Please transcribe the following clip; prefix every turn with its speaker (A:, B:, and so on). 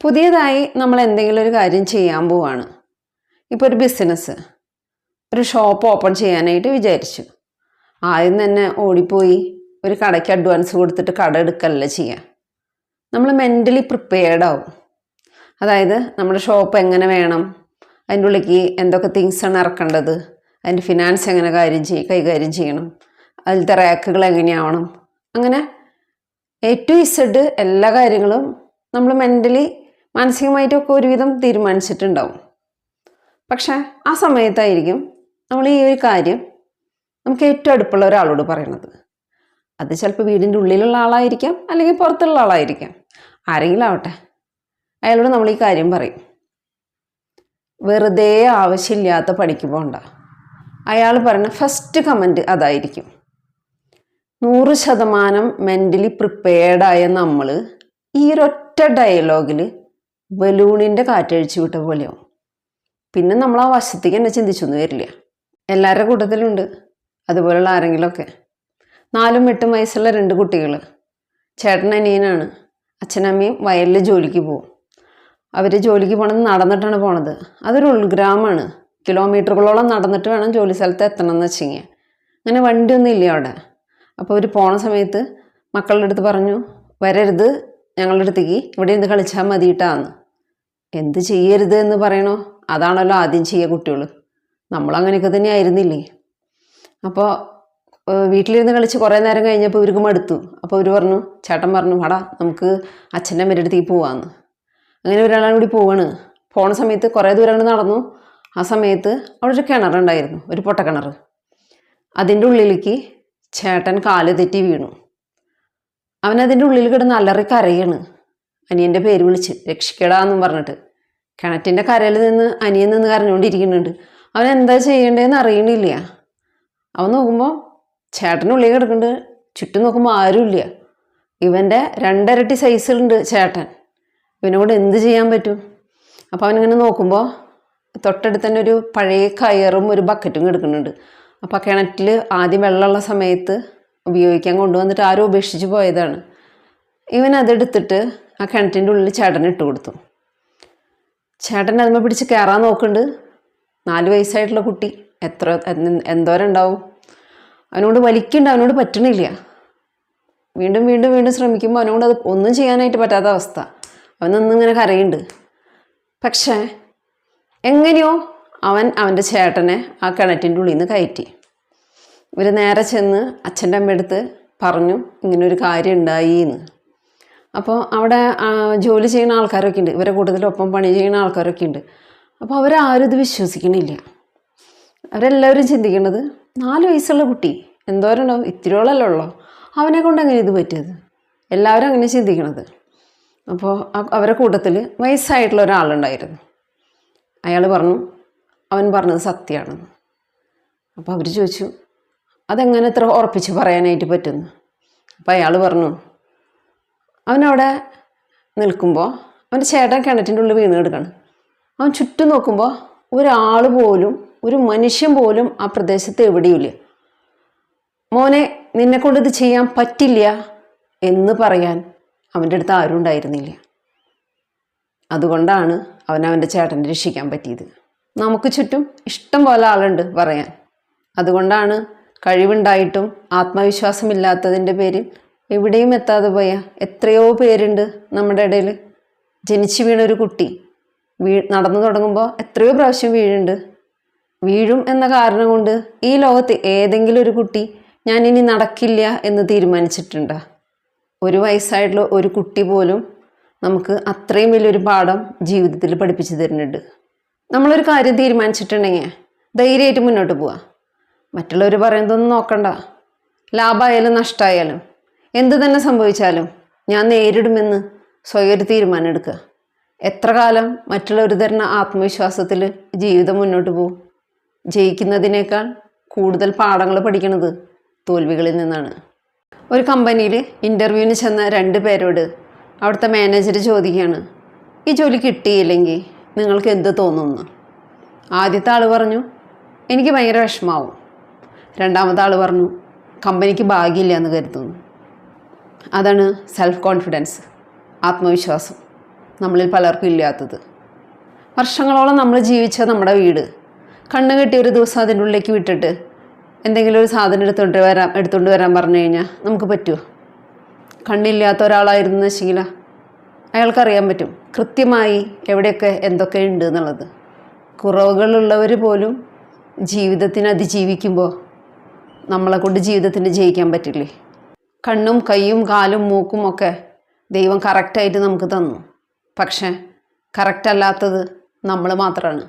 A: പുതിയതായി നമ്മൾ എന്തെങ്കിലും ഒരു കാര്യം ചെയ്യാൻ പോവാണ്. ഇപ്പോൾ ഒരു ബിസിനസ്, ഒരു ഷോപ്പ് ഓപ്പൺ ചെയ്യാനായിട്ട് വിചാരിച്ചു. ആദ്യം തന്നെ ഓടിപ്പോയി ഒരു കടയ്ക്ക് അഡ്വാൻസ് കൊടുത്തിട്ട് കട എടുക്കല്ല ചെയ്യുക. നമ്മൾ മെൻ്റലി പ്രിപ്പയർഡ് ആവും. അതായത് നമ്മുടെ ഷോപ്പ് എങ്ങനെ വേണം, അതിൻ്റെ ഉള്ളിലേക്ക് എന്തൊക്കെ തിങ്സാണ് ഇറക്കേണ്ടത്, അതിൻ്റെ ഫിനാൻസ് എങ്ങനെ കൈകാര്യം ചെയ്യണം, അതിലത്തെ റാക്കുകൾ എങ്ങനെയാവണം, അങ്ങനെ A to Z എല്ലാ കാര്യങ്ങളും നമ്മൾ മാനസികമായിട്ടൊക്കെ ഒരുവിധം തീരുമാനിച്ചിട്ടുണ്ടാവും. പക്ഷേ ആ സമയത്തായിരിക്കും നമ്മൾ ഈ ഒരു കാര്യം നമുക്ക് ഏറ്റവും അടുപ്പുള്ള ഒരാളോട് പറയണത്. അത് ചിലപ്പോൾ വീടിൻ്റെ ഉള്ളിലുള്ള ആളായിരിക്കാം, അല്ലെങ്കിൽ പുറത്തുള്ള ആളായിരിക്കാം, ആരെങ്കിലും ആവട്ടെ. അയാളോട് നമ്മൾ ഈ കാര്യം പറയും. വെറുതെ ആവശ്യമില്ലാത്ത പണിക്ക് പോകണ്ട. അയാൾ പറയുന്ന ഫസ്റ്റ് കമൻറ്റ് അതായിരിക്കും. 100% മെൻ്റലി പ്രിപ്പയർഡായ നമ്മൾ ഈ ഒരൊറ്റ ഡയലോഗിൽ ബലൂണിൻ്റെ കാറ്റഴിച്ചു വിട്ട പോലെയാവും. പിന്നെ നമ്മൾ ആ വശത്തേക്ക് തന്നെ ചിന്തിച്ചൊന്നും വരില്ല. എല്ലാവരുടെ കൂട്ടത്തിലുണ്ട് അതുപോലുള്ള ആരെങ്കിലുമൊക്കെ. 4ഉം 8ഉം വയസ്സുള്ള 2 കുട്ടികൾ. ചേട്ടൻ അനിയനാണ്. അച്ഛനമ്മയും വയലിൽ ജോലിക്ക് പോകും. അവർ ജോലിക്ക് പോകണത് നടന്നിട്ടാണ് പോണത്. അതൊരു ഉൾഗ്രാമമാണ്. കിലോമീറ്ററുകളോളം നടന്നിട്ട് വേണം ജോലി സ്ഥലത്ത് എത്തണം എന്ന് വെച്ചെങ്കിൽ. അങ്ങനെ വണ്ടിയൊന്നും ഇല്ല അവിടെ. അപ്പോൾ അവർ പോണ സമയത്ത് മക്കളുടെ അടുത്ത് പറഞ്ഞു, വരരുത് ഞങ്ങളുടെ അടുത്തേക്ക്, ഇവിടെ ഇരുന്ന് കളിച്ചാൽ മതിയിട്ടാന്ന്. എന്ത് ചെയ്യരുത് എന്ന് പറയണോ അതാണല്ലോ ആദ്യം ചെയ്യുക കുട്ടികൾ. നമ്മളങ്ങനെയൊക്കെ തന്നെ ആയിരുന്നില്ലേ. അപ്പോൾ വീട്ടിലിരുന്ന് കളിച്ച് കുറേ നേരം കഴിഞ്ഞപ്പോൾ ഇവർക്ക് മടുത്തു. അപ്പോൾ അവർ പറഞ്ഞു, ചേട്ടൻ പറഞ്ഞു, വാടാ നമുക്ക് അച്ഛൻ്റെ അമ്മയുടെ അടുത്തേക്ക് പോവാന്ന്. അങ്ങനെ ഒരാളും കൂടി പോവാണ്. പോണ സമയത്ത് കുറേ ദൂരം അങ്ങോട്ട് നടന്നു. ആ സമയത്ത് അവിടെ ഒരു കിണറുണ്ടായിരുന്നു, ഒരു പൊട്ടക്കിണർ. അതിൻ്റെ ഉള്ളിലേക്ക് ചേട്ടൻ കാല് തെറ്റി വീണു. അവനതിൻ്റെ ഉള്ളിൽ കിടന്ന് അലറി കരയാണ്. അനിയൻ്റെ പേര് വിളിച്ച് രക്ഷിക്കടാന്നും പറഞ്ഞിട്ട്. കിണറ്റിൻ്റെ കരയിൽ നിന്ന് അനിയൻ നിന്ന് കരഞ്ഞുകൊണ്ടിരിക്കുന്നുണ്ട്. അവൻ എന്താ ചെയ്യേണ്ടതെന്ന് അറിയണില്ല. അവൻ നോക്കുമ്പോൾ ചേട്ടനുള്ളിൽ കിടക്കുന്നുണ്ട്. ചുറ്റും നോക്കുമ്പോൾ ആരുമില്ല. ഇവൻ്റെ 2 ഇരട്ടി സൈസിലുണ്ട് ചേട്ടൻ. ഇവനോട് എന്ത് ചെയ്യാൻ പറ്റും? അപ്പോൾ അവനിങ്ങനെ നോക്കുമ്പോൾ തൊട്ടടുത്ത് തന്നെ ഒരു പഴയ കയറും ഒരു ബക്കറ്റും കിടക്കുന്നുണ്ട്. അപ്പോൾ ആ കിണറ്റിൽ ആദ്യം വെള്ളമുള്ള സമയത്ത് ഉപയോഗിക്കാൻ കൊണ്ടുവന്നിട്ട് ആരോ ഉപേക്ഷിച്ച് പോയതാണ്. ഇവൻ അതെടുത്തിട്ട് ആ കിണറ്റിൻ്റെ ഉള്ളിൽ ചേട്ടന് ഇട്ട് കൊടുത്തു. ചേട്ടൻ അതുമ്പോൾ പിടിച്ച് കയറാൻ നോക്കുന്നുണ്ട്. 4 വയസ്സായിട്ടുള്ള കുട്ടി, എന്തോരം ഉണ്ടാവും. അവനോട് വലിക്കുന്നുണ്ട്, അവനോട് പറ്റണില്ല. വീണ്ടും വീണ്ടും വീണ്ടും ശ്രമിക്കുമ്പോൾ അവനോട് അത് ഒന്നും ചെയ്യാനായിട്ട് പറ്റാത്ത അവസ്ഥ. അവനൊന്നിങ്ങനെ കരയുന്നുണ്ട്. പക്ഷേ എങ്ങനെയോ അവൻ്റെ ചേട്ടനെ ആ കിണറ്റിൻ്റെ ഉള്ളിൽ നിന്ന് കയറ്റി. ഇവർ നേരെ ചെന്ന് അച്ഛൻ്റെ അമ്മയടുത്ത് പറഞ്ഞു, ഇങ്ങനൊരു കാര്യം ഉണ്ടായി എന്ന്. അപ്പോൾ അവിടെ ജോലി ചെയ്യുന്ന ആൾക്കാരൊക്കെ ഉണ്ട്, ഇവരെ കൂട്ടത്തിലൊപ്പം പണി ചെയ്യുന്ന ആൾക്കാരൊക്കെ ഉണ്ട്. അപ്പോൾ അവരാരും ഇത് വിശ്വസിക്കണില്ല. അവരെല്ലാവരും ചിന്തിക്കുന്നത്, 4 വയസ്സുള്ള കുട്ടി എന്തോരം ഉണ്ടാവും, ഇത്തിരിയോളല്ലേ ഉള്ളോ, അവനെ കൊണ്ട് എങ്ങനെ ഇത് പറ്റിയത്? എല്ലാവരും അങ്ങനെ ചിന്തിക്കണത്. അപ്പോൾ അവരുടെ കൂട്ടത്തിൽ വയസ്സായിട്ടുള്ള ഒരാളുണ്ടായിരുന്നു. അയാൾ പറഞ്ഞു, അവൻ പറഞ്ഞത് സത്യമാണെന്ന്. അപ്പോൾ അവർ ചോദിച്ചു, അതെങ്ങനെ ഇത്ര ഉറപ്പിച്ച് പറയാനായിട്ട് പറ്റുന്നു? അപ്പോൾ അയാൾ പറഞ്ഞു, അവനവിടെ നിൽക്കുമ്പോൾ അവൻ്റെ ചേട്ടൻ കിണറ്റിൻ്റെ ഉള്ളിൽ വീണ് കിടക്കുകയാണ്. അവൻ ചുറ്റും നോക്കുമ്പോൾ ഒരാൾ പോലും, ഒരു മനുഷ്യൻ പോലും ആ പ്രദേശത്ത് എവിടെയുമില്ല. മോനെ, നിന്നെക്കൊണ്ട് ഇത് ചെയ്യാൻ പറ്റില്ല എന്ന് പറയാൻ അവൻ്റെ അടുത്ത് ആരും ഉണ്ടായിരുന്നില്ല. അതുകൊണ്ടാണ് അവൻ്റെ ചേട്ടനെ രക്ഷിക്കാൻ പറ്റിയത്. നമുക്ക് ചുറ്റും ഇഷ്ടം പോലെ ആളുണ്ട് പറയാൻ. അതുകൊണ്ടാണ് കഴിവുണ്ടായിട്ടും ആത്മവിശ്വാസമില്ലാത്തതിൻ്റെ പേരിൽ എവിടെയും എത്താതെ പോയ എത്രയോ പേരുണ്ട് നമ്മുടെ ഇടയിൽ. ജനിച്ചു വീണൊരു കുട്ടി നടന്നു തുടങ്ങുമ്പോൾ എത്രയോ പ്രാവശ്യം വീഴും എന്ന കാരണം കൊണ്ട് ഈ ലോകത്ത് ഏതെങ്കിലും ഒരു കുട്ടി ഞാനിനി നടക്കില്ല എന്ന് തീരുമാനിച്ചിട്ടുണ്ടോ? 1 വയസ്സായിട്ടുള്ള ഒരു കുട്ടി പോലും നമുക്ക് അത്രയും വലിയൊരു പാഠം ജീവിതത്തിൽ പഠിപ്പിച്ചു തരുന്നുണ്ട്. നമ്മളൊരു കാര്യം തീരുമാനിച്ചിട്ടുണ്ടെങ്കിൽ ധൈര്യമായിട്ട് മുന്നോട്ട് പോവുക. മറ്റുള്ളവർ പറയുന്നതൊന്നും നോക്കണ്ട. ലാഭമായാലും നഷ്ടമായാലും എന്ത് തന്നെ സംഭവിച്ചാലും ഞാൻ നേരിടുമെന്ന് സ്വയം ഒരു തീരുമാനം എടുക്കുക. എത്ര കാലം മറ്റുള്ളവർ തരുന്ന ആത്മവിശ്വാസത്തിൽ ജീവിതം മുന്നോട്ട് പോകും? ജയിക്കുന്നതിനേക്കാൾ കൂടുതൽ പാഠങ്ങൾ പഠിക്കുന്നത് തോൽവികളിൽ നിന്നാണ്. ഒരു കമ്പനിയിൽ ഇൻ്റർവ്യൂവിന് ചെന്ന 2 പേരോട് അവിടുത്തെ മാനേജർ ചോദിക്കുകയാണ്, ഈ ജോലി കിട്ടിയില്ലെങ്കിൽ നിങ്ങൾക്ക് എന്ത് തോന്നുന്നു? ആദ്യത്തെ ആൾ പറഞ്ഞു, എനിക്ക് ഭയങ്കര വിഷമാവും. രണ്ടാമത്തെ ആൾ പറഞ്ഞു, കമ്പനിക്ക് ഭാഗ്യമില്ല എന്ന് കരുതുന്നു. അതാണ് സെൽഫ് കോൺഫിഡൻസ്, ആത്മവിശ്വാസം. നമ്മളിൽ പലർക്കും ഇല്ലാത്തത്. വർഷങ്ങളോളം നമ്മൾ ജീവിച്ച നമ്മുടെ വീട് കണ്ണ് കെട്ടി ഒരു ദിവസം അതിൻ്റെ ഉള്ളിലേക്ക് വിട്ടിട്ട് എന്തെങ്കിലും ഒരു സാധനം എടുത്തുകൊണ്ട് വരാൻ പറഞ്ഞു കഴിഞ്ഞാൽ നമുക്ക് പറ്റുമോ? കണ്ണില്ലാത്ത ഒരാളായിരുന്നു വെച്ചെങ്കിൽ അയാൾക്കറിയാൻ പറ്റും കൃത്യമായി എവിടെയൊക്കെ എന്തൊക്കെ ഉണ്ട് എന്നുള്ളത്. കുറവുകളുള്ളവർ പോലും ജീവിതത്തിന് അതിജീവിക്കുമ്പോൾ നമ്മളെ കൊണ്ട് ജീവിതത്തിന് ജയിക്കാൻ പറ്റില്ലേ? കണ്ണും കൈയും കാലും മൂക്കും ഒക്കെ ദൈവം കറക്റ്റായിട്ട് നമുക്ക് തന്നു. പക്ഷേ കറക്റ്റ് അല്ലാത്തത് നമ്മൾ മാത്രമാണ്.